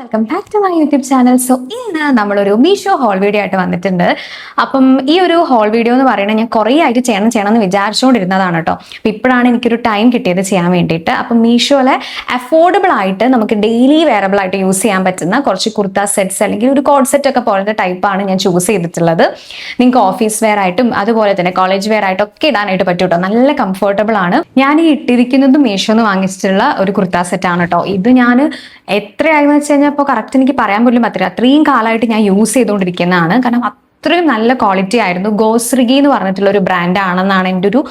Welcome back to my YouTube channel. So ഇന്ന് നമ്മളൊരു Meesho whole video ആയിട്ട് വന്നിട്ടുണ്ട്. അപ്പം ഈ ഒരു ഹോൾ വീഡിയോ എന്ന് പറയുന്നത് ഞാൻ കുറേ ആയിട്ട് ചെയ്യണം എന്ന് വിചാരിച്ചുകൊണ്ടിരുന്നതാണ് കേട്ടോ. അപ്പം ഇപ്പോഴാണ് എനിക്കൊരു ടൈം കിട്ടിയത് ചെയ്യാൻ വേണ്ടിയിട്ട്. അപ്പം മീഷോയിലെ അഫോർഡബിൾ ആയിട്ട് നമുക്ക് ഡെയിലി വെയറബിൾ ആയിട്ട് യൂസ് ചെയ്യാൻ പറ്റുന്ന കുറച്ച് കുർത്ത സെറ്റ്സ് അല്ലെങ്കിൽ ഒരു കോഡ് സെറ്റ് ഒക്കെ പോലത്തെ ടൈപ്പാണ് ഞാൻ ചൂസ് ചെയ്തിട്ടുള്ളത്. നിങ്ങൾക്ക് ഓഫീസ് വെയർ ആയിട്ടും അതുപോലെ തന്നെ കോളേജ് വെയർ ആയിട്ടും ഒക്കെ ഇടാനായിട്ട് പറ്റും കേട്ടോ. നല്ല കംഫർട്ടബിൾ ആണ്. ഞാൻ ഈ ഇട്ടിരിക്കുന്നത് മീഷോന്ന് വാങ്ങിച്ചിട്ടുള്ള ഒരു കുർത്ത സെറ്റ് ആണ് കേട്ടോ. ഇത് ഞാൻ എത്രയായെന്ന് വെച്ച് കഴിഞ്ഞാൽ ഇപ്പോൾ കറക്റ്റ് എനിക്ക് പറയാൻ പോലും പറ്റില്ല. അത്രയും കാലമായിട്ട് ഞാൻ യൂസ് ചെയ്തുകൊണ്ടിരിക്കുന്നതാണ്. കാരണം അത്രയും നല്ല ക്വാളിറ്റി ആയിരുന്നു. ഗോസ്രിഗി എന്ന് പറഞ്ഞിട്ടുള്ള ഒരു ബ്രാൻഡ് ആണെന്നാണ് എൻ്റെ ഒരു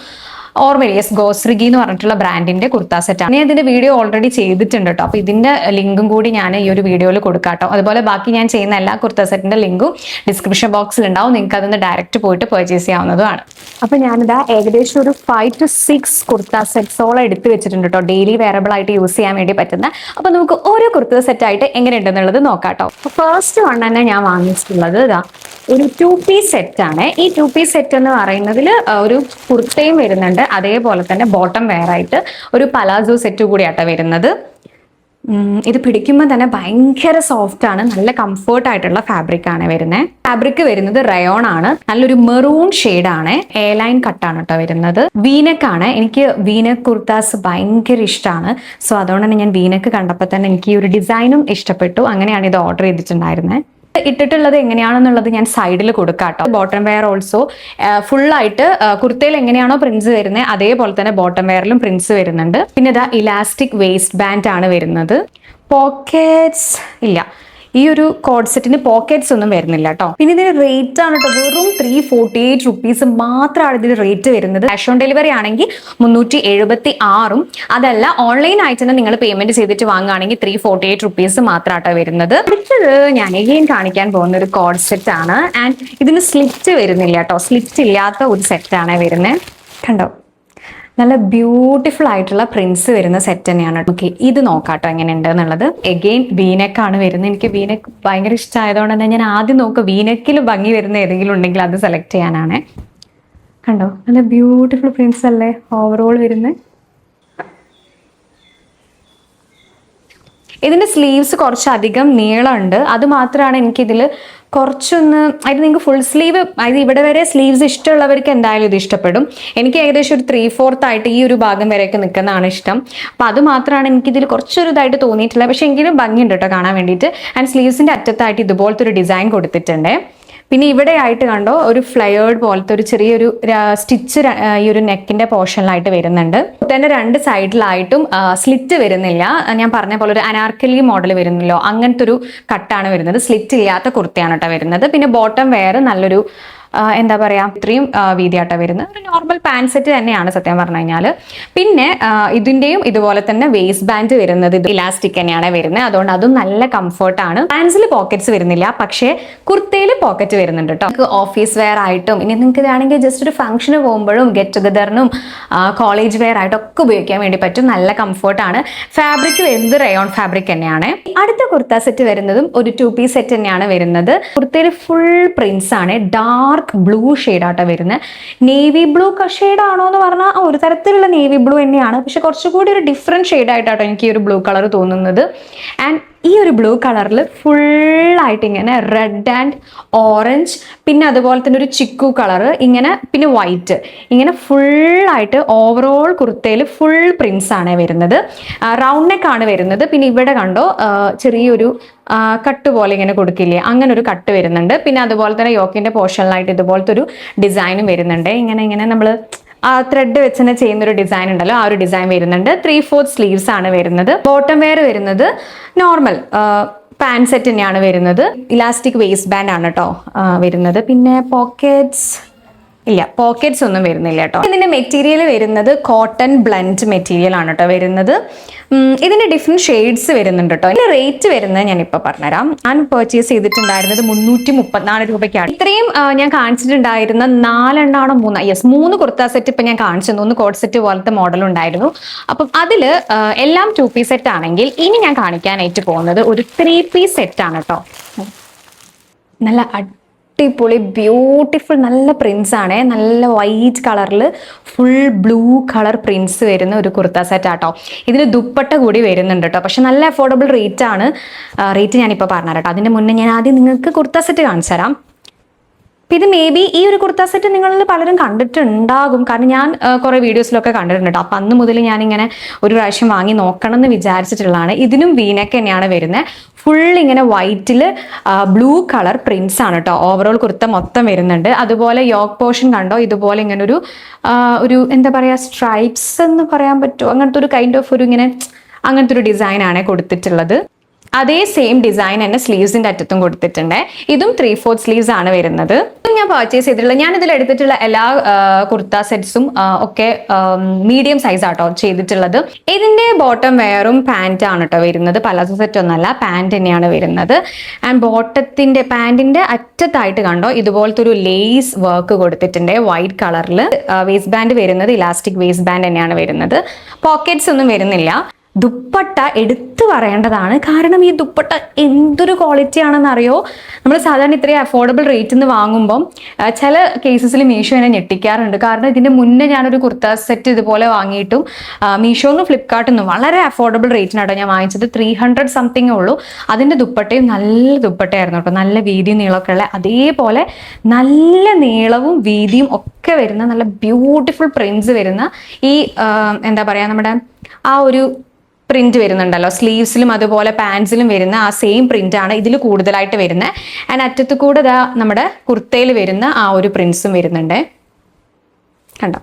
ഓർമ്മ. ഗോസ്രിഗി എന്ന് പറഞ്ഞിട്ടുള്ള ബ്രാൻഡിന്റെ കുർത്ത സെറ്റ് ആണ്. ഞാൻ ഇതിന്റെ വീഡിയോ ഓൾറെഡി ചെയ്തിട്ടുണ്ട് കേട്ടോ. അപ്പൊ ഇതിന്റെ ലിങ്കും കൂടി ഞാൻ ഈ ഒരു വീഡിയോയിൽ കൊടുക്കാം കേട്ടോ. അതുപോലെ ബാക്കി ഞാൻ ചെയ്യുന്ന എല്ലാ കുർത്ത സെറ്റിന്റെ ലിങ്കും ഡിസ്ക്രിപ്ഷൻ ബോക്സിൽ ഉണ്ടാവും. നിങ്ങൾക്ക് അതൊന്ന് ഡയറക്റ്റ് പോയിട്ട് പർച്ചേസ് ചെയ്യാവുന്നതുമാണ്. അപ്പൊ ഞാനിതാ ഏകദേശം ഒരു 5 to 6 കുർത്ത സെറ്റ്സോളം എടുത്ത് വെച്ചിട്ടുണ്ട് കേട്ടോ. ഡെയിലി വെയറബിൾ ആയിട്ട് യൂസ് ചെയ്യാൻ വേണ്ടി പറ്റുന്ന. അപ്പൊ നമുക്ക് ഓരോ കുർത്ത സെറ്റ് ആയിട്ട് എങ്ങനെയുണ്ടെന്നുള്ളത് നോക്കാം കേട്ടോ. ഫസ്റ്റ് വൺ തന്നെ ഞാൻ വാങ്ങിച്ചിട്ടുള്ളത് ഇതാ ഒരു 2 പീസ് സെറ്റ് ആണ്. ഈ 2 പീസ് സെറ്റ് എന്ന് പറയുന്നതിൽ ഒരു കുർത്തയും വരുന്നുണ്ട്, അതേപോലെ തന്നെ ബോട്ടം വെയർ ആയിട്ട് ഒരു പലാസോ സെറ്റ് കൂടിയാട്ടോ വരുന്നത്. ഇത് പിടിക്കുമ്പോൾ തന്നെ ഭയങ്കര സോഫ്റ്റ് ആണ്. നല്ല കംഫർട്ട് ആയിട്ടുള്ള ഫാബ്രിക് ആണ് വരുന്നത്. ഫാബ്രിക് വരുന്നത് റയോൺ ആണ്. നല്ലൊരു മെറൂൺ ഷെയ്ഡ് ആണ്. എ ലൈൻ കട്ടാണ് കേട്ടോ വരുന്നത്. വീനക്ക് ആണ്. എനിക്ക് വീനക്ക് കുർത്താസ് ഭയങ്കര ഇഷ്ടമാണ്. സോ അതുകൊണ്ട് തന്നെ ഞാൻ വീനക്ക് കണ്ടപ്പോൾ തന്നെ എനിക്ക് ഈ ഒരു ഡിസൈനും ഇഷ്ടപ്പെട്ടു. അങ്ങനെയാണ് ഇത് ഓർഡർ ചെയ്തിട്ടുണ്ടായിരുന്നത്. ഇട്ടിട്ടുള്ളത് എങ്ങനെയാണെന്നുള്ളത് ഞാൻ സൈഡിൽ കൊടുക്കാം കേട്ടോ. ബോട്ടം വെയർ ഓൾസോ ഫുള്ളായിട്ട് കുർത്തയിൽ എങ്ങനെയാണോ പ്രിന്റ്സ് വരുന്നത് അതേപോലെ തന്നെ ബോട്ടം വെയറിലും പ്രിന്റ്സ് വരുന്നുണ്ട്. പിന്നെ ഇതാ ഇലാസ്റ്റിക് വേസ്റ്റ് ബാൻഡ് ആണ് വരുന്നത്. പോക്കറ്റ്സ് ഇല്ല. ഈ ഒരു കോഡ് സെറ്റിന് പോക്കറ്റ്സ് ഒന്നും വരുന്നില്ല കേട്ടോ. പിന്നെ ഇതിന് റേറ്റ് ആണ് കേട്ടോ. വെറും 348 റുപ്പീസ് മാത്രമാണ് ഇതിന് റേറ്റ് വരുന്നത്. ക്യാഷ് ഓൺ ഡെലിവറി ആണെങ്കിൽ 376. അതല്ല ഓൺലൈൻ ആയിട്ട് തന്നെ നിങ്ങൾ പേയ്മെന്റ് ചെയ്തിട്ട് വാങ്ങുകയാണെങ്കിൽ 348 റുപ്പീസ് മാത്രമാട്ടോ വരുന്നത്. അടുത്തത് ഞാൻ എഗെയിൻ കാണിക്കാൻ പോകുന്ന ഒരു കോഡ് സെറ്റ് ആണ്. ആൻഡ് ഇതിന് സ്ലിറ്റ് വരുന്നില്ല കേട്ടോ. സ്ലിറ്റ് ഇല്ലാത്ത ഒരു സെറ്റാണ് വരുന്നത്. കണ്ടോ, നല്ല ബ്യൂട്ടിഫുൾ ആയിട്ടുള്ള പ്രിന്റ്സ് വരുന്ന സെറ്റ് തന്നെയാണ്. ഓക്കെ, ഇത് നോക്കാട്ടോ എങ്ങനെയുണ്ട് എന്നുള്ളത്. എഗെയിൻ വീനെക്കാണ് വരുന്നത്. എനിക്ക് വീനെക്ക് ഭയങ്കര ഇഷ്ടമായതുകൊണ്ട് തന്നെ ഞാൻ ആദ്യം നോക്കുക വീനെക്കിൽ ഭംഗി വരുന്ന ഏതെങ്കിലും ഉണ്ടെങ്കിൽ അത് സെലക്ട് ചെയ്യാനാണ്. കണ്ടോ, നല്ല ബ്യൂട്ടിഫുൾ പ്രിന്റ്സ് അല്ലേ ഓവറോൾ വരുന്നത്. ഇതിന്റെ സ്ലീവ്സ് കുറച്ചധികം നീളമുണ്ട്. അത് മാത്രമാണ് എനിക്കിതിൽ കുറച്ചൊന്ന്, അതിന് നിങ്ങൾക്ക് ഫുൾ സ്ലീവ്, അത് ഇവിടെ വരെ സ്ലീവ്സ് ഇഷ്ടമുള്ളവർക്ക് എന്തായാലും ഇത് ഇഷ്ടപ്പെടും. എനിക്ക് ഏകദേശം ഒരു 3/4 ആയിട്ട് ഈ ഒരു ഭാഗം വരെയൊക്കെ നിൽക്കുന്നതാണ് ഇഷ്ടം. അപ്പം അത് മാത്രമാണ് എനിക്കിതിൽ കുറച്ചൊരു ഇതായിട്ട് തോന്നിയിട്ടില്ല. പക്ഷെ എങ്കിലും ഭംഗിയുണ്ട് കേട്ടോ കാണാൻ വേണ്ടിയിട്ട്. ആൻഡ് സ്ലീവ്സിന്റെ അറ്റത്തായിട്ട് ഇതുപോലത്തെ ഒരു ഡിസൈൻ കൊടുത്തിട്ടുണ്ട്. പിന്നെ ഇവിടെ ആയിട്ട് കണ്ടോ ഒരു ഫ്ലയേർഡ് പോലത്തെ ഒരു ചെറിയൊരു സ്റ്റിച്ച് ഈ ഒരു നെക്കിന്റെ പോർഷനിലായിട്ട് വരുന്നുണ്ട്. തന്നെ രണ്ട് സൈഡിലായിട്ടും സ്ലിറ്റ് വരുന്നില്ല. ഞാൻ പറഞ്ഞ പോലെ ഒരു അനാർക്കലി മോഡൽ വരുന്നല്ലോ, അങ്ങനത്തെ ഒരു കട്ടാണ് വരുന്നത്. സ്ലിറ്റ് ഇല്ലാത്ത കുർത്തയാണ് കേട്ടോ വരുന്നത്. പിന്നെ ബോട്ടം വെയർ നല്ലൊരു എന്താ പറയാ, ഇത്രയും വീതിയാട്ട വരുന്നത്. ഒരു നോർമൽ പാന്റ് സെറ്റ് തന്നെയാണ് സത്യം പറഞ്ഞു കഴിഞ്ഞാൽ. പിന്നെ ഇതിന്റെയും ഇതുപോലെ തന്നെ വേസ്റ്റ് ബാൻഡ് വരുന്നത് ഇത് ഇലാസ്റ്റിക് തന്നെയാണ് വരുന്നത്. അതുകൊണ്ട് അതും നല്ല കംഫർട്ടാണ്. പാൻസിൽ പോക്കറ്റ്സ് വരുന്നില്ല, പക്ഷേ കുർത്തയിൽ പോക്കറ്റ് വരുന്നുണ്ട് കേട്ടോ. നിങ്ങൾക്ക് ഓഫീസ് വെയർ ആയിട്ടും ഇനി നിങ്ങൾക്ക് ഇതാണെങ്കിൽ ജസ്റ്റ് ഒരു ഫംഗ്ഷന് പോകുമ്പോഴും ഗെറ്റ് ടുഗദറിനും കോളേജ് വെയർ ആയിട്ടും ഒക്കെ ഉപയോഗിക്കാൻ വേണ്ടി പറ്റും. നല്ല കംഫർട്ടാണ്. ഫാബ്രിക് വരുന്നത് റയോൺ ഫാബ്രിക് തന്നെയാണ്. അടുത്ത കുർത്ത സെറ്റ് വരുന്നതും ഒരു 2 പീസ് സെറ്റ് തന്നെയാണ് വരുന്നത്. കുർത്തയിൽ ഫുൾ പ്രിന്റ്സ് ആണ്. ഡാർക്ക് ബ്ലൂ ഷെയ്ഡാട്ടോ വരുന്നത്. നേവി ബ്ലൂ ഷെയ്ഡ് ആണോ എന്ന് പറഞ്ഞാൽ ഒരു തരത്തിലുള്ള നേവി ബ്ലൂ തന്നെയാണ്. പക്ഷെ കുറച്ചുകൂടി ഒരു ഡിഫറെന്റ് ഷെയ്ഡായിട്ടാട്ടോ എനിക്ക് ഈ ഒരു ബ്ലൂ കളർ തോന്നുന്നത്. ആൻഡ് ഈ ഒരു ബ്ലൂ കളറിൽ ഫുള്ളായിട്ട് ഇങ്ങനെ റെഡ് ആൻഡ് ഓറഞ്ച്, പിന്നെ അതുപോലെ തന്നെ ഒരു ചിക്കു കളർ ഇങ്ങനെ, പിന്നെ വൈറ്റ്, ഇങ്ങനെ ഫുള്ളായിട്ട് ഓവറോൾ കുർത്തയിൽ ഫുൾ പ്രിന്റ്സ് ആണ് വരുന്നത്. റൗണ്ട് നെക്ക് ആണ് വരുന്നത്. പിന്നെ ഇവിടെ കണ്ടോ ചെറിയൊരു കട്ട് പോലെ ഇങ്ങനെ കൊടുക്കില്ലേ, അങ്ങനെ ഒരു കട്ട് വരുന്നുണ്ട്. പിന്നെ അതുപോലെ തന്നെ യോക്കിന്റെ പോർഷനിലായിട്ട് ഇതുപോലത്തെ ഒരു ഡിസൈനും വരുന്നുണ്ട്. ഇങ്ങനെ നമ്മൾ ത്രെഡ് വെച്ച് തന്നെ ചെയ്യുന്ന ഒരു ഡിസൈൻ ഉണ്ടല്ലോ, ആ ഒരു ഡിസൈൻ വരുന്നുണ്ട്. 3/4 സ്ലീവ്സ് ആണ് വരുന്നത്. ബോട്ടം വെയർ വരുന്നത് നോർമൽ പാന്റ് സെറ്റ് തന്നെയാണ് വരുന്നത്. ഇലാസ്റ്റിക് വേസ്റ്റ് ബാൻഡ് ആണ് കേട്ടോ വരുന്നത്. പിന്നെ പോക്കറ്റ്സ് ഇല്ല, പോക്കറ്റ്സ് ഒന്നും വരുന്നില്ല കേട്ടോ. ഇതിന്റെ മെറ്റീരിയൽ വരുന്നത് കോട്ടൺ ബ്ലെൻഡ് മെറ്റീരിയൽ ആണ് കേട്ടോ വരുന്നത്. ഇതിന്റെ ഡിഫറെന്റ് ഷെയ്ഡ്സ് വരുന്നുണ്ട് കേട്ടോ. ഇതിന്റെ റേറ്റ് വരുന്നത് ഞാനിപ്പോൾ പറഞ്ഞുതരാം. ഞാൻ പർച്ചേസ് ചെയ്തിട്ടുണ്ടായിരുന്നത് 334 രൂപയ്ക്കാണ്. ഇത്രയും ഞാൻ കാണിച്ചിട്ടുണ്ടായിരുന്ന 3 കുർത്ത സെറ്റ് ഇപ്പൊ ഞാൻ കാണിച്ചു. 3 കോഡ് സെറ്റ് പോലത്തെ മോഡൽ ഉണ്ടായിരുന്നു. അപ്പം അതിൽ എല്ലാം 2 പീസ് സെറ്റ് ആണെങ്കിൽ ഇനി ഞാൻ കാണിക്കാനായിട്ട് പോകുന്നത് ഒരു 3 പീസ് സെറ്റ് ആണ് കേട്ടോ. നല്ല അടിപൊളി ബ്യൂട്ടിഫുൾ നല്ല പ്രിന്റ്സ് ആണ്. നല്ല വൈറ്റ് കളറിൽ ഫുൾ ബ്ലൂ കളർ പ്രിന്റ്സ് വരുന്ന ഒരു കുർത്ത സെറ്റ് ആട്ടോ. ഇതിന് ദുപ്പട്ട കൂടി വരുന്നുണ്ട് കേട്ടോ. പക്ഷെ നല്ല അഫോർഡബിൾ റേറ്റ് ആണ്. റേറ്റ് ഞാനിപ്പോൾ പറഞ്ഞുതരാം കേട്ടോ. അതിന്റെ മുന്നേ ഞാൻ ആദ്യം നിങ്ങൾക്ക് കുർത്ത സെറ്റ് കാണിച്ചു തരാം. ഇത് മേ ബി ഈ ഒരു കുർത്ത സെറ്റ് നിങ്ങളിൽ പലരും കണ്ടിട്ടുണ്ടാകും. കാരണം ഞാൻ കുറെ വീഡിയോസിലൊക്കെ കണ്ടിട്ടുണ്ട്. അപ്പൊ അന്ന് മുതൽ ഞാനിങ്ങനെ ഒരു പ്രാവശ്യം വാങ്ങി നോക്കണം എന്ന് വിചാരിച്ചിട്ടുള്ളതാണ്. ഇതിനും വീനക്ക് തന്നെയാണ് വരുന്നത്. ഫുൾ ഇങ്ങനെ വൈറ്റിൽ ബ്ലൂ കളർ പ്രിന്റ്സ് ആണ് കേട്ടോ. ഓവറോൾ കുർത്ത മൊത്തം വരുന്നുണ്ട്. അതുപോലെ യോക്ക് പോർഷൻ കണ്ടോ, ഇതുപോലെ ഇങ്ങനെ ഒരു എന്താ പറയാ, സ്ട്രൈപ്സ് എന്ന് പറയാൻ പറ്റുമോ, അങ്ങനത്തെ ഒരു കൈൻഡ് ഓഫ് ഒരു ഇങ്ങനെ അങ്ങനത്തെ ഒരു ഡിസൈൻ ആണ് കൊടുത്തിട്ടുള്ളത്. അതേ സെയിം ഡിസൈൻ തന്നെ സ്ലീവ്സിന്റെ അറ്റത്തും കൊടുത്തിട്ടുണ്ട്. ഇതും 3/4 സ്ലീവ്സ് ആണ് വരുന്നത്. ഞാൻ പർച്ചേസ് ചെയ്തിട്ടുള്ള, ഞാൻ ഇതിൽ എടുത്തിട്ടുള്ള എല്ലാ കുർത്ത സെറ്റ്സും ഒക്കെ മീഡിയം സൈസ് ആട്ടോ ചെയ്തിട്ടുള്ളത്. ഇതിന്റെ ബോട്ടം വെയറും പാന്റ് ആണ് കേട്ടോ വരുന്നത്. പലാസോ സെറ്റ് ഒന്നല്ല, പാന്റ് തന്നെയാണ് വരുന്നത്. ആൻഡ് പാന്റിന്റെ അറ്റത്തായിട്ട് കണ്ടോ ഇതുപോലത്തെ ഒരു ലേസ് വർക്ക് കൊടുത്തിട്ടുണ്ട് വൈറ്റ് കളറിൽ. വേസ്റ്റ് ബാൻഡ് വരുന്നത് ഇലാസ്റ്റിക് വേസ്റ്റ് ബാൻഡ് തന്നെയാണ് വരുന്നത്. പോക്കറ്റ്സ് ഒന്നും വരുന്നില്ല. ദുപ്പട്ട എടുത്തു പറയേണ്ടതാണ്. കാരണം ഈ ദുപ്പട്ട എന്തൊരു ക്വാളിറ്റി ആണെന്ന് അറിയോ. നമ്മൾ സാധാരണ ഇത്രയും അഫോർഡബിൾ റേറ്റിൽ നിന്ന് വാങ്ങുമ്പം ചില കേസസിൽ മീഷോ എന്നെ ഞെട്ടിക്കാറുണ്ട്. കാരണം ഇതിന്റെ മുന്നേ ഞാനൊരു കുർത്ത സെറ്റ് ഇതുപോലെ വാങ്ങിയിട്ടും മീഷോന്നും ഫ്ലിപ്കാർട്ടിൽ നിന്നും വളരെ അഫോർഡബിൾ റേറ്റിനാട്ടോ ഞാൻ വാങ്ങിച്ചത്. 300 സംതിങ്ങേ ഉള്ളൂ. അതിന്റെ ദുപ്പട്ടയും നല്ല ദുപ്പട്ടയായിരുന്നു കേട്ടോ. നല്ല വീതിയും നീളമൊക്കെ ഉള്ള, അതേപോലെ നല്ല നീളവും വീതിയും ഒക്കെ വരുന്ന നല്ല ബ്യൂട്ടിഫുൾ പ്രിന്റ്സ് വരുന്ന ഈ എന്താ പറയാ, നമ്മുടെ ആ ഒരു പ്രിന്റ് വരുന്നുണ്ടല്ലോ സ്ലീവ്സിലും അതുപോലെ പാൻസിലും വരുന്ന ആ സെയിം പ്രിന്റ് ആണ് ഇതിൽ കൂടുതലായിട്ട് വരുന്നത്. ആൻഡ് അറ്റത്ത് കൂടെ നമ്മുടെ കുർത്തയിൽ വരുന്ന ആ ഒരു പ്രിന്റ്സും വരുന്നുണ്ട് കണ്ടോ.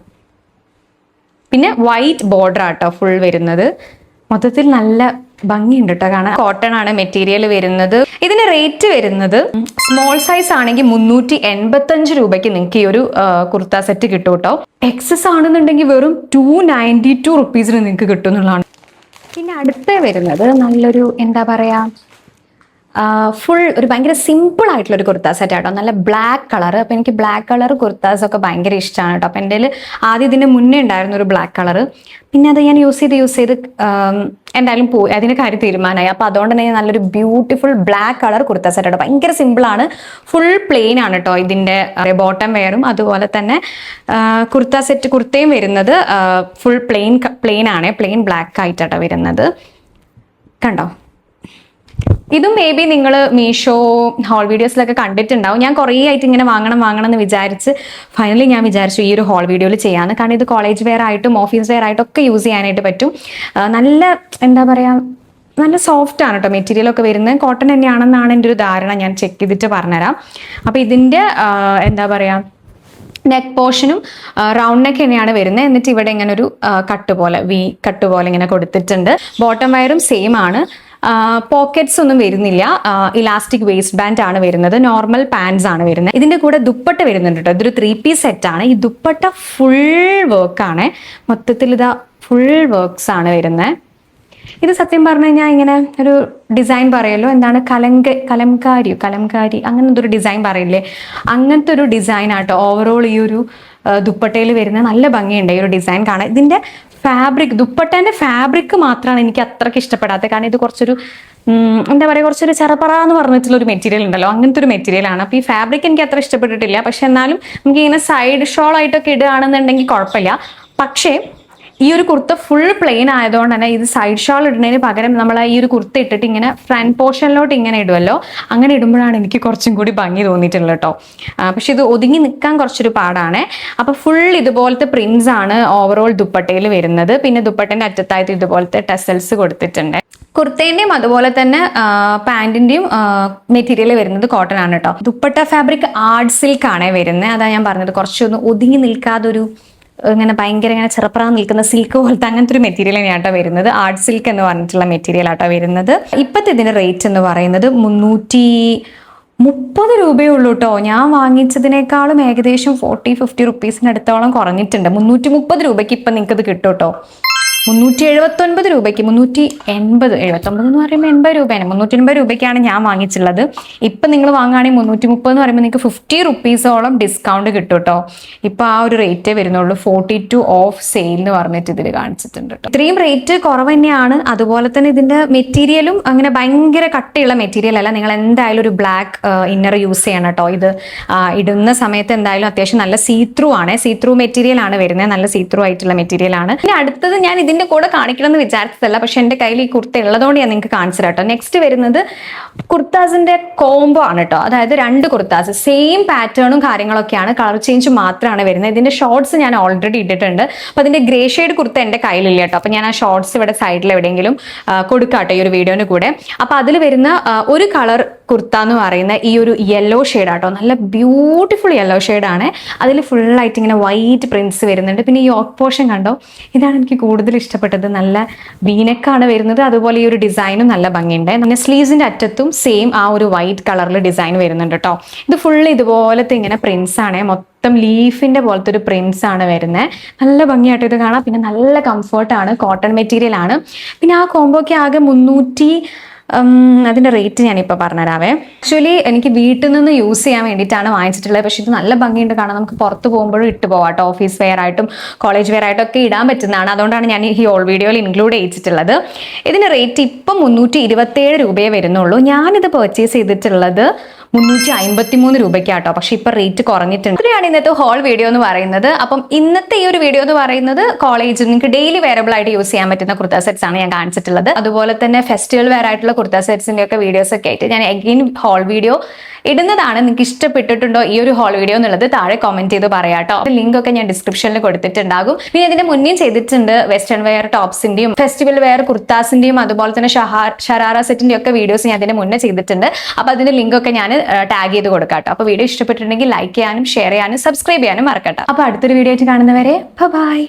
പിന്നെ വൈറ്റ് ബോർഡർ ആട്ടോ ഫുൾ വരുന്നത്. മൊത്തത്തിൽ നല്ല ഭംഗിയുണ്ട് കേട്ടോ കാണാൻ. കോട്ടൺ ആണ് മെറ്റീരിയൽ വരുന്നത്. ഇതിന്റെ റേറ്റ് വരുന്നത് സ്മോൾ സൈസ് ആണെങ്കിൽ 385 രൂപയ്ക്ക് നിങ്ങൾക്ക് ഈ ഒരു കുർത്ത സെറ്റ് കിട്ടും കേട്ടോ. എക്സസ് ആണെന്നുണ്ടെങ്കിൽ വെറും 292 റുപ്പീസിന് നിങ്ങൾക്ക് കിട്ടും എന്നുള്ളതാണ്. പിന്നെ അടുത്ത വരുന്നത് നല്ലൊരു എന്താ പറയാ, ഫുൾ ഒരു ഭയങ്കര സിമ്പിൾ ആയിട്ടുള്ള ഒരു കുർത്ത സെറ്റ് ആട്ടോ. നല്ല ബ്ലാക്ക് കളർ. അപ്പൊ എനിക്ക് ബ്ലാക്ക് കളർ കുർത്താസ് ഒക്കെ ഭയങ്കര ഇഷ്ടമാണ് കേട്ടോ. അപ്പൊ എൻ്റെ ആദ്യം ഇതിന്റെ മുന്നേ ഉണ്ടായിരുന്ന ഒരു ബ്ലാക്ക് കളർ, പിന്നെ അത് ഞാൻ യൂസ് ചെയ്ത് എന്തായാലും പോയി, അതിന്റെ കാര്യം തീരുമാനമായി. അപ്പൊ അതുകൊണ്ട് തന്നെ നല്ലൊരു beautiful black colour kurta set ആട്ടോ. ഭയങ്കര സിമ്പിൾ ആണ്, ഫുൾ പ്ലെയിൻ ആണ് കേട്ടോ ഇതിന്റെ ബോട്ടം വെയറും. അതുപോലെ തന്നെ കുർത്തയും വരുന്നത് ഫുൾ പ്ലെയിൻ ആണ്, പ്ലെയിൻ ബ്ലാക്ക് ആയിട്ടാട്ടോ വരുന്നത് കണ്ടോ. ഇതും മേ ബി നിങ്ങൾ മീഷോ ഹോൾ വീഡിയോസിലൊക്കെ കണ്ടിട്ടുണ്ടാവും. ഞാൻ കുറേ ആയിട്ട് ഇങ്ങനെ വാങ്ങണം എന്ന് വിചാരിച്ച് ഫൈനലി ഞാൻ വിചാരിച്ചു ഈ ഒരു ഹോൾ വീഡിയോയിൽ ചെയ്യാമെന്ന്. കാരണം ഇത് കോളേജ് വെയർ ആയിട്ടും ഓഫീസ് വെയർ ആയിട്ടും ഒക്കെ യൂസ് ചെയ്യാനായിട്ട് പറ്റും. നല്ല എന്താ പറയുക, നല്ല സോഫ്റ്റ് ആണ് കേട്ടോ മെറ്റീരിയലൊക്കെ വരുന്നത്. കോട്ടൺ തന്നെയാണെന്നാണ് എൻ്റെ ഒരു ധാരണ. ഞാൻ ചെക്ക് ചെയ്തിട്ട് പറഞ്ഞുതരാം. അപ്പോൾ ഇതിൻ്റെ എന്താ പറയുക, നെക്ക് പോർഷനും റൗണ്ട് നെക്ക് തന്നെയാണ് വരുന്നത്. എന്നിട്ട് ഇവിടെ ഇങ്ങനെ ഒരു കട്ട് പോലെ ഇങ്ങനെ കൊടുത്തിട്ടുണ്ട്. ബോട്ടം വയറും സെയിം ആണ്. പോക്കറ്റ്സ് ഒന്നും വരുന്നില്ല. ഇലാസ്റ്റിക് വേസ്റ്റ് ബാൻഡ് ആണ് വരുന്നത്. നോർമൽ പാൻസ് ആണ് വരുന്നത്. ഇതിന്റെ കൂടെ ദുപ്പട്ട വരുന്നുണ്ട് കേട്ടോ. ഇതൊരു 3-piece സെറ്റ് ആണ്. ഈ ദുപ്പട്ട ഫുൾ വർക്കാണ്. മൊത്തത്തിൽ ഇതാ ഫുൾ വർക്ക്സ് ആണ് വരുന്നത്. ഇത് സത്യം പറഞ്ഞു കഴിഞ്ഞാൽ ഇങ്ങനെ ഒരു ഡിസൈൻ പറയല്ലോ, എന്താണ് കലംകാരി അങ്ങനെ എന്തൊരു ഡിസൈൻ പറയില്ലേ, അങ്ങനത്തെ ഒരു ഡിസൈൻ ആട്ടോ ഓവറോൾ ഈ ഒരു ദുപ്പട്ടയിൽ വരുന്ന. നല്ല ഭംഗിയുണ്ട് ഈ ഒരു ഡിസൈൻ കാണാൻ. ഇതിന്റെ ഫാബ്രിക്, ദുപ്പട്ടേന്റെ ഫാബ്രിക് മാത്രമാണ് എനിക്ക് അത്രയ്ക്ക് ഇഷ്ടപ്പെടാത്തത്. കാരണം ഇത് കുറച്ചൊരു എന്താ പറയുക, കുറച്ചൊരു ചെറപ്പറ എന്ന് പറഞ്ഞിട്ടുള്ള ഒരു മെറ്റീരിയൽ ഉണ്ടല്ലോ, അങ്ങനത്തെ ഒരു മെറ്റീരിയലാണ്. അപ്പോൾ ഈ ഫാബ്രിക് എനിക്ക് അത്ര ഇഷ്ടപ്പെട്ടിട്ടില്ല. പക്ഷെ എന്നാലും നമുക്ക് ഇങ്ങനെ സൈഡ് ഷോൾ ആയിട്ടൊക്കെ ഇടുകയാണെന്നുണ്ടെങ്കിൽ കുഴപ്പമില്ല. പക്ഷേ ഈ ഒരു കുർത്ത ഫുൾ പ്ലെയിൻ ആയതുകൊണ്ട് തന്നെ ഇത് സൈഡ് ഷോൾ ഇടുന്നതിന് പകരം നമ്മൾ ഈ ഒരു കുർത്ത ഇട്ടിട്ട് ഇങ്ങനെ ഫ്രണ്ട് പോർഷനിലോട്ട് ഇങ്ങനെ ഇടുമല്ലോ, അങ്ങനെ ഇടുമ്പോഴാണ് എനിക്ക് കുറച്ചും കൂടി ഭംഗി തോന്നിയിട്ടുള്ളത് കേട്ടോ. പക്ഷെ ഇത് ഒതുങ്ങി നിൽക്കാൻ കുറച്ചൊരു പാടാണ്. അപ്പൊ ഫുൾ ഇതുപോലത്തെ പ്രിന്റ്സ് ആണ് ഓവറോൾ ദുപ്പട്ടയിൽ വരുന്നത്. പിന്നെ ദുപ്പട്ടന്റെ അറ്റത്തായിട്ട് ഇതുപോലത്തെ ടെസൽസ് കൊടുത്തിട്ടുണ്ട്. കുർത്തേന്റെയും അതുപോലെ തന്നെ പാന്റിന്റെയും മെറ്റീരിയൽ വരുന്നത് കോട്ടൺ ആണ് കേട്ടോ. ദുപ്പട്ട ഫാബ്രിക് ആർട്ട് സിൽക്ക് ആണ് വരുന്നത്. അതാ ഞാൻ പറഞ്ഞത്, കുറച്ചൊന്ന് ഒതുങ്ങി നിൽക്കാതൊരു ഇങ്ങനെ ഭയങ്കര ഇങ്ങനെ ചെറുപ്പറാൻ നിൽക്കുന്ന സിൽക്ക് പോലത്തെ അങ്ങനത്തെ ഒരു മെറ്റീരിയൽ തന്നെയാട്ടോ വരുന്നത്. ആർട്ട് സിൽക്ക് എന്ന് പറഞ്ഞിട്ടുള്ള മെറ്റീരിയൽ ആട്ടോ വരുന്നത്. ഇപ്പോഴത്തെ ഇതിന്റെ റേറ്റ് എന്ന് പറയുന്നത് 330 രൂപയേ ഉള്ളൂ കേട്ടോ. ഞാൻ വാങ്ങിച്ചതിനേക്കാളും ഏകദേശം 40-50 റുപ്പീസിന് അടുത്തോളം കുറഞ്ഞിട്ടുണ്ട്. 330 രൂപയ്ക്ക് ഇപ്പം നിങ്ങൾക്ക് ഇത് കിട്ടും കേട്ടോ. 379 രൂപയ്ക്ക് 380 എന്ന് പറയുമ്പോൾ 80 രൂപയാണ്. 380 രൂപയ്ക്കാണ് ഞാൻ വാങ്ങിച്ചുള്ളത്. ഇപ്പം നിങ്ങൾ വാങ്ങുകയാണെങ്കിൽ 330 എന്ന് പറയുമ്പോൾ നിങ്ങൾക്ക് 50 റുപ്പീസോളം ഡിസ്കൗണ്ട് കിട്ടും കേട്ടോ. ഇപ്പം ആ ഒരു റേറ്റേ വരുന്നുള്ളൂ. 42 ഓഫ് സെയിൽ എന്ന് പറഞ്ഞിട്ട് ഇതിൽ കാണിച്ചിട്ടുണ്ട് കേട്ടോ. ഇത്രയും റേറ്റ് കുറവ് തന്നെയാണ്. അതുപോലെ തന്നെ ഇതിന്റെ മെറ്റീരിയലും അങ്ങനെ ഭയങ്കര കട്ടിയുള്ള മെറ്റീരിയൽ അല്ല. നിങ്ങൾ എന്തായാലും ഒരു ബ്ലാക്ക് ഇന്നർ യൂസ് ചെയ്യണം കേട്ടോ. ഇത് ഇടുന്ന സമയത്ത് എന്തായാലും അത്യാവശ്യം നല്ല സീത്രൂ ആണ്. സീത്രൂ മെറ്റീരിയൽ ആണ് വരുന്നത്. നല്ല സീത്രൂ ആയിട്ടുള്ള മെറ്റീരിയൽ ആണ്. പിന്നെ അടുത്തത് ഞാൻ ഇതിന്റെ കൂടെ കാണിക്കണം എന്ന് വിചാരിച്ചതല്ല, പക്ഷെ എന്റെ കയ്യിൽ ഈ കുർത്ത ഉള്ളതുകൊണ്ട് ഞാൻ നിങ്ങൾക്ക് കാണിച്ചു കേട്ടോ. നെക്സ്റ്റ് വരുന്നത് കുർത്താസിന്റെ കോംബോ ആണ് കേട്ടോ. അതായത് 2 കുർത്താസ് സെയിം പാറ്റേണും കാര്യങ്ങളൊക്കെയാണ്, കളർ ചേഞ്ച് മാത്രമാണ് വരുന്നത്. ഇതിന്റെ ഷോർട്സ് ഞാൻ ഓൾറെഡി ഇട്ടിട്ടുണ്ട്. അപ്പൊ അതിന്റെ ഗ്രേ ഷെയ്ഡ് കുർത്ത എന്റെ കയ്യിലില്ല കേട്ടോ. അപ്പൊ ഞാൻ ആ ഷോർട്സ് ഇവിടെ സൈഡിൽ എവിടെയെങ്കിലും കൊടുക്കാട്ടോ ഈ ഒരു വീഡിയോന് കൂടെ. അപ്പൊ അതിൽ വരുന്ന ഒരു കളർ കുർത്ത എന്ന് പറയുന്ന ഈ ഒരു യെല്ലോ ഷെയ്ഡ് ആട്ടോ. നല്ല ബ്യൂട്ടിഫുൾ യെല്ലോ ഷെയ്ഡാണ്. അതിൽ ഫുള്ളായിട്ട് ഇങ്ങനെ വൈറ്റ് പ്രിന്റ്സ് വരുന്നുണ്ട്. പിന്നെ ഈ യോക്ക് പോർഷൻ കണ്ടോ, ഇതാണ് എനിക്ക് കൂടുതൽ ഇഷ്ടപ്പെട്ടത്. നല്ല വീനക്കാണ് വരുന്നത്. അതുപോലെ ഈ ഒരു ഡിസൈനും നല്ല ഭംഗിയുണ്ട്. പിന്നെ സ്ലീവ്സിന്റെ അറ്റത്തും സെയിം ആ ഒരു വൈറ്റ് കളറിൽ ഡിസൈൻ വരുന്നുണ്ട് കേട്ടോ. ഇത് ഫുള്ള് ഇതുപോലത്തെ ഇങ്ങനെ പ്രിന്റ്സ് ആണ്. മൊത്തം ലീഫിന്റെ പോലത്തെ ഒരു പ്രിന്റ്സ് ആണ് വരുന്നത്. നല്ല ഭംഗിയായിട്ട് ഇത് കാണാം. പിന്നെ നല്ല കംഫർട്ടാണ്, കോട്ടൺ മെറ്റീരിയൽ ആണ്. പിന്നെ ആ കോംബോയ്ക്ക് ആകെ 300 അതിന്റെ റേറ്റ് ഞാനിപ്പോൾ പറഞ്ഞുതരാവേ. ആക്ച്വലി എനിക്ക് വീട്ടിൽ നിന്ന് യൂസ് ചെയ്യാൻ വേണ്ടിയിട്ടാണ് വാങ്ങിച്ചിട്ടുള്ളത്. പക്ഷെ ഇത് നല്ല ഭംഗിയുണ്ട് കാണാൻ. നമുക്ക് പുറത്ത് പോകുമ്പോഴും ഇട്ട് പോകാട്ടോ. ഓഫീസ് വെയർ ആയിട്ടും കോളേജ് വെയർ ആയിട്ടും ഒക്കെ ഇടാൻ പറ്റുന്നതാണ്. അതുകൊണ്ടാണ് ഞാൻ ഈ ഹോൾ വീഡിയോയിൽ ഇൻക്ലൂഡ് ചെയ്തിട്ടുള്ളത്. ഇതിന്റെ റേറ്റ് ഇപ്പം 327 രൂപയെ വരുന്നുള്ളൂ. ഞാനിത് പർച്ചേസ് ചെയ്തിട്ടുള്ളത് 353 രൂപയ്ക്കാട്ടോ. പക്ഷെ ഇപ്പൊ റേറ്റ് കുറഞ്ഞിട്ടുണ്ട്. ഇത്രയാണ് ഇന്നത്തെ ഹോൾ വീഡിയോ എന്ന് പറയുന്നത്. അപ്പം ഇന്നത്തെ ഈ ഒരു വീഡിയോ എന്ന് പറയുന്നത് കോളേജിൽ നിങ്ങൾക്ക് ഡെയിലി വെയറബിൾ ആയിട്ട് യൂസ് ചെയ്യാൻ പറ്റുന്ന കുർത്ത സെറ്റ്സ് ആണ് ഞാൻ കാണിച്ചിട്ടുള്ളത്. അതുപോലെ തന്നെ ഫെസ്റ്റിവൽ വെയർ ആയിട്ടുള്ള കുർത്ത സെറ്റ്സിന്റെ ഒക്കെ വീഡിയോസ് ഒക്കെ ആയിട്ട് ഞാൻ അഗെയിൻ ഹോൾ വീഡിയോ ഇടുന്നതാണ്. നിങ്ങൾക്ക് ഇഷ്ടപ്പെട്ടിട്ടുണ്ടോ ഈ ഒരു ഹോൾ വീഡിയോ എന്നുള്ളത് താഴെ കമന്റ് ചെയ്ത് പറയാട്ടോ. ലിങ്ക് ഒക്കെ ഞാൻ ഡിസ്ക്രിപ്ഷനിൽ കൊടുത്തിട്ടുണ്ടാകും. പിന്നെ ഇതിന്റെ മുന്നേ ചെയ്തിട്ടുണ്ട് വെസ്റ്റേൺ വെയർ ടോപ്സിന്റെയും ഫെസ്റ്റിവൽ വെയർ കുർത്താസിന്റെയും അതുപോലെ തന്നെ ഷറാറ സെറ്റിന്റെ ഒക്കെ വീഡിയോസ് ഞാൻ അതിന്റെ മുന്നേ ചെയ്തിട്ടുണ്ട്. അപ്പൊ അതിന്റെ ലിങ്ക് ഒക്കെ ഞാൻ ടാഗ് ചെയ്ത് കൊടുക്കാട്ടോ. അപ്പൊ വീഡിയോ ഇഷ്ടപ്പെട്ടിട്ടുണ്ടെങ്കിൽ ലൈക്ക് ചെയ്യാനും ഷെയർ ചെയ്യാനും സബ്സ്ക്രൈബ് ചെയ്യാനും മറക്കട്ടോ. അപ്പൊ അടുത്തൊരു വീഡിയോ ആയിട്ട് കാണുന്നവരെ ബൈ.